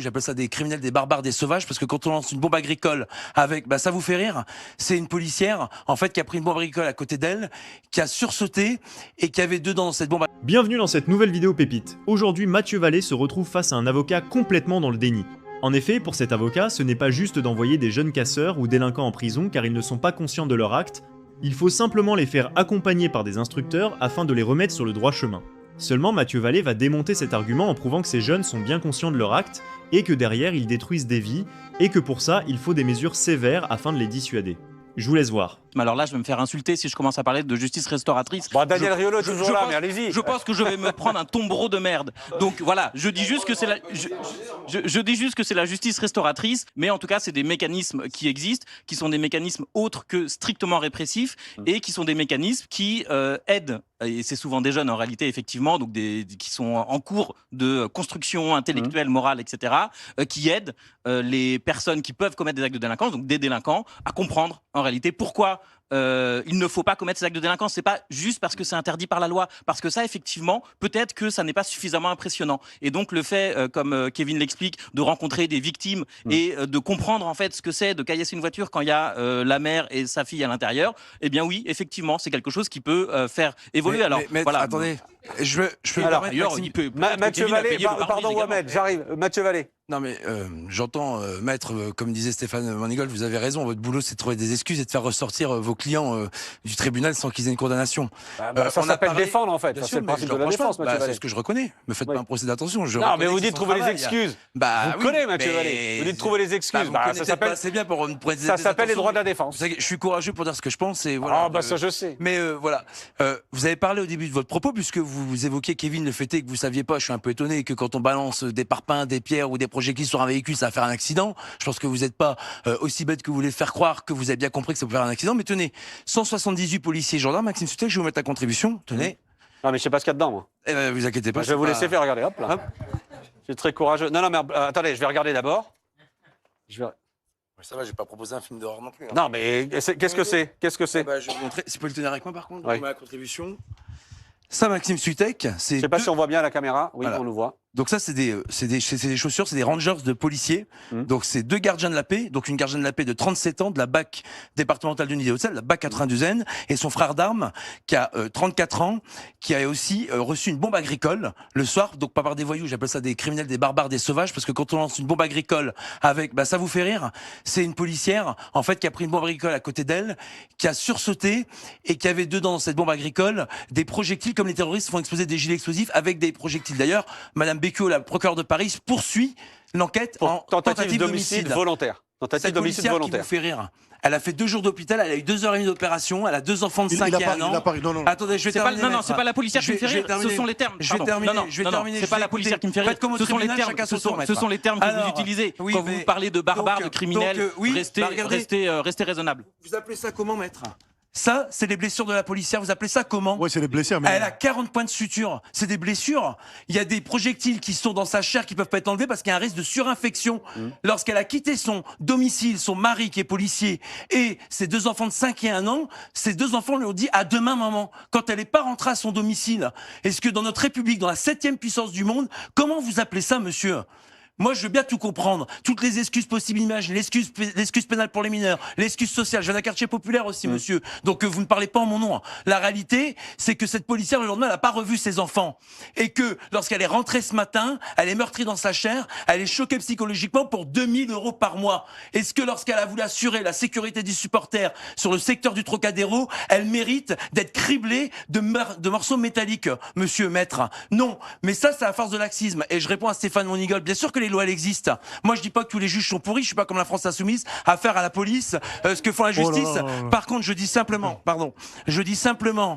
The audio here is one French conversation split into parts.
J'appelle ça des criminels, des barbares, des sauvages, parce que quand on lance une bombe agricole avec, ça vous fait rire, c'est une policière, en fait, qui a pris une bombe agricole à côté d'elle, qui a sursauté et qui avait dedans dans cette bombe. Bienvenue dans cette nouvelle vidéo pépite. Aujourd'hui, Mathieu Vallée se retrouve face à un avocat complètement dans le déni. En effet, pour cet avocat, ce n'est pas juste d'envoyer des jeunes casseurs ou délinquants en prison car ils ne sont pas conscients de leur acte, il faut simplement les faire accompagner par des instructeurs afin de les remettre sur le droit chemin. Seulement, Mathieu Vallée va démonter cet argument en prouvant que ces jeunes sont bien conscients de leur acte, et que derrière ils détruisent des vies, et que pour ça il faut des mesures sévères afin de les dissuader. Je vous laisse voir. Mais alors là, je vais me faire insulter si je commence à parler de justice restauratrice. Bon, Daniel Riolo est toujours là, mais allez-y. Je pense que je vais me prendre un tombereau de merde. Donc voilà, je dis juste que c'est la, je dis juste que c'est la justice restauratrice, mais en tout cas, c'est des mécanismes qui existent, qui sont des mécanismes autres que strictement répressifs, et qui sont des mécanismes qui aident, et c'est souvent des jeunes en réalité, effectivement, donc qui sont en cours de construction intellectuelle, morale, etc., qui aident les personnes qui peuvent commettre des actes de délinquance, donc des délinquants, à comprendre en réalité pourquoi il ne faut pas commettre ces actes de délinquance. C'est pas juste parce que c'est interdit par la loi, parce que ça, effectivement, peut-être que ça n'est pas suffisamment impressionnant. Et donc le fait, comme Kevin l'explique, de rencontrer des victimes et de comprendre en fait ce que c'est de caillasser une voiture quand il y a la mère et sa fille à l'intérieur, eh bien oui, effectivement, c'est quelque chose qui peut faire évoluer. Mais voilà. Attendez, je peux Alors, D'ailleurs, il peut. Mathieu Vallée, pardon Mohamed, j'arrive. Mathieu Vallée. Non mais j'entends, maître, comme disait Stéphane Manigol, vous avez raison, votre boulot c'est de trouver des excuses et de faire ressortir vos clients du tribunal sans qu'ils aient une condamnation. Ça s'appelle défendre en fait, Bien c'est sûr, le principe je de la reproche défense, pas. Mathieu C'est Vallée. ce que je reconnais, me faites Oui. pas un procès d'attention. Non mais vous dites trouver les excuses. Vous connaissez Mathieu Vallée, vous dites trouver les excuses. Ça s'appelle c'est bien pour une ça s'appelle les droits de la défense. Je suis courageux pour dire ce que je pense et voilà. Ah bah ça je sais. Mais voilà, vous avez parlé au début de votre propos, puisque vous évoquiez, Kevin, le fait est que vous saviez pas, je suis un peu étonné, que quand on balance des parpaings, des pierres ou des projectiles sur un véhicule, ça va faire un accident. Je pense que vous n'êtes pas aussi bête que vous voulez faire croire, que vous avez bien compris que ça peut faire un accident. Mais tenez, 178 policiers et gendarmes, Maxime Sutel, je vais vous mettre la contribution, tenez. Non mais je sais pas ce qu'il y a dedans moi. Eh ben, vous inquiétez pas. Je vais vous laisser faire, regardez, hop là. Hop. C'est très courageux. Non mais attendez, je vais regarder d'abord. Ça va, j'ai pas proposé un film d'horreur non plus. Hein. Non mais qu'est-ce que c'est? Qu'est-ce que c'est? Je vais vous montrer. Si vous pouvez le tenir avec moi par contre, Oui. je mets la contribution. Ça, Maxime Sutek, c'est. Je sais pas si on voit bien à la caméra. Oui, Voilà. on nous voit. Donc ça, c'est des chaussures, c'est des rangers de policiers. Donc c'est deux gardiens de la paix, donc une gardienne de la paix de 37 ans de la BAC départementale de Nid-et-Haute-Seine, la BAC 92N, et son frère d'armes qui a 34 ans, qui a aussi reçu une bombe agricole le soir, donc pas par des voyous, j'appelle ça des criminels, des barbares, des sauvages, parce que quand on lance une bombe agricole avec, ça vous fait rire, c'est une policière, en fait, qui a pris une bombe agricole à côté d'elle, qui a sursauté et qui avait dedans dans cette bombe agricole des projectiles, comme les terroristes font exploser des gilets explosifs avec des projectiles. D'ailleurs, Madame Becchio, la procureure de Paris, poursuit l'enquête en Tentative d'homicide volontaire. Tentative Cette d'homicide policière qui volontaire. vous fait rire. Elle a fait 2 jours d'hôpital, elle a eu 2h30 d'opération, elle a 2 enfants de 5 et 1 an. Attendez, je vais terminer. Non, c'est pas la policière qui me fait rire, ce sont les termes. Je vais terminer. C'est pas la policière qui me fait rire, ce sont les termes. Ce sont les termes que vous utilisez quand vous parlez de barbares, de criminels. Restez raisonnable. Vous appelez ça comment, maître ? Ça, c'est les blessures de la policière. Vous appelez ça comment ? Ouais, c'est les blessures. Mais... Elle a 40 points de suture. C'est des blessures. Il y a des projectiles qui sont dans sa chair qui peuvent pas être enlevés parce qu'il y a un risque de surinfection. Lorsqu'elle a quitté son domicile, son mari qui est policier, et ses 2 enfants de 5 et 1 an, ces 2 enfants lui ont dit à demain, maman. Quand elle n'est pas rentrée à son domicile, est-ce que dans notre République, dans la 7e puissance du monde, comment vous appelez ça, monsieur ? Moi, je veux bien tout comprendre. Toutes les excuses possibles, images, l'excuse pénale pour les mineurs, l'excuse sociale. Je viens d'un quartier populaire aussi, monsieur. Donc, vous ne parlez pas en mon nom. La réalité, c'est que cette policière, le lendemain, elle n'a pas revu ses enfants. Et que, lorsqu'elle est rentrée ce matin, elle est meurtrie dans sa chair, elle est choquée psychologiquement pour 2000 € par mois. Est-ce que lorsqu'elle a voulu assurer la sécurité des supporters sur le secteur du Trocadéro, elle mérite d'être criblée de morceaux métalliques, monsieur maître? Non. Mais ça, c'est à force de laxisme. Et je réponds à Stéphane Monigol. Bien sûr que les lois, elle existe. Moi, je dis pas que tous les juges sont pourris. Je suis pas comme la France insoumise à faire à la police ce que font la justice. Par contre, je dis simplement,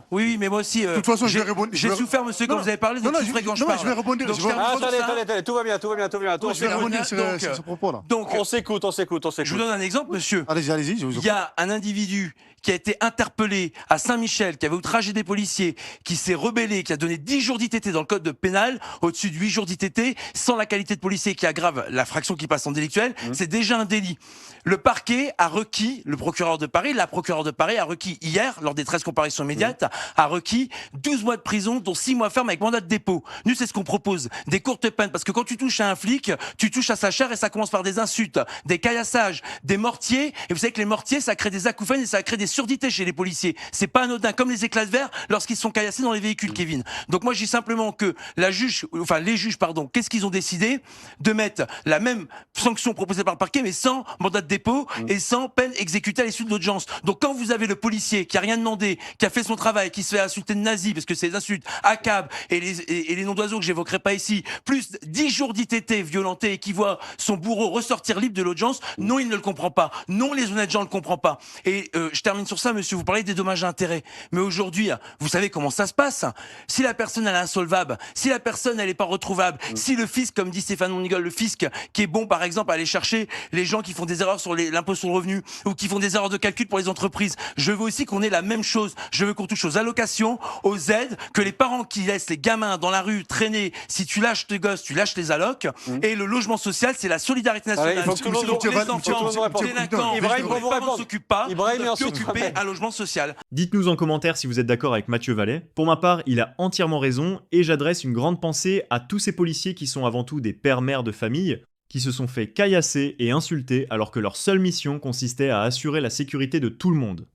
oui, mais moi aussi, de toute façon, j'ai souffert, monsieur, quand vous avez parlé, donc je vais rebondir. Attendez, tout va bien. Je vais rebondir sur ce propos-là. Donc, on s'écoute. je vous donne un exemple, monsieur. Allez-y. Il y a un individu qui a été interpellé à Saint-Michel, qui avait outragé des policiers, qui s'est rebellé, qui a donné 10 jours d'ITT dans le code pénal, au-dessus de 8 jours d'ITT, sans la qualité de policier policier qui aggrave la fraction qui passe en délictuel, c'est déjà un délit. Le parquet a requis, le procureur de Paris, la procureure de Paris a requis hier, lors des 13 comparutions immédiates, a requis 12 mois de prison, dont 6 mois ferme avec mandat de dépôt. Nous, c'est ce qu'on propose. Des courtes peines, parce que quand tu touches à un flic, tu touches à sa chair et ça commence par des insultes, des caillassages, des mortiers. Et vous savez que les mortiers, ça crée des acouphènes et ça crée des surdités chez les policiers. C'est pas anodin, comme les éclats de verre lorsqu'ils sont caillassés dans les véhicules, Kevin. Donc moi, je dis simplement que les juges, qu'est-ce qu'ils ont décidé? De mettre la même sanction proposée par le parquet, mais sans mandat de dépôt et sans peine exécutée à l'issue de l'audience. Donc quand vous avez le policier qui a rien demandé, qui a fait son travail, qui se fait insulter de nazi, parce que c'est des insultes, ACAB et les noms d'oiseaux que j'évoquerai pas ici, plus 10 jours d'ITT violenté et qui voit son bourreau ressortir libre de l'audience, non, il ne le comprend pas. Non, les honnêtes gens ne le comprennent pas. Et je termine sur ça, monsieur, vous parlez des dommages à intérêts. Mais aujourd'hui, vous savez comment ça se passe. Si la personne elle est insolvable, si la personne elle est pas retrouvable, si le fisc, comme dit Stéphane Monigol, le fisc qui est bon par exemple à aller chercher les gens qui font des erreurs sur l'impôt sur le revenu ou qui font des erreurs de calcul pour les entreprises, je veux aussi qu'on ait la même chose. Je veux qu'on touche aux allocations, aux aides, que les parents qui laissent les gamins dans la rue traîner, si tu lâches tes gosses, tu lâches les allocs. Et le logement social, c'est la solidarité nationale. Il faut que tout le monde les enfants délinquants, Ibrahim, les parents ne s'occupent pas, Ibrahim, de s'occuper un logement social. Dites-nous en commentaire si vous êtes d'accord avec Mathieu Vallet. Pour ma part, il a entièrement raison et j'adresse une grande pensée à tous ces policiers qui sont avant tout des pères-mères de famille, qui se sont fait caillasser et insulter alors que leur seule mission consistait à assurer la sécurité de tout le monde.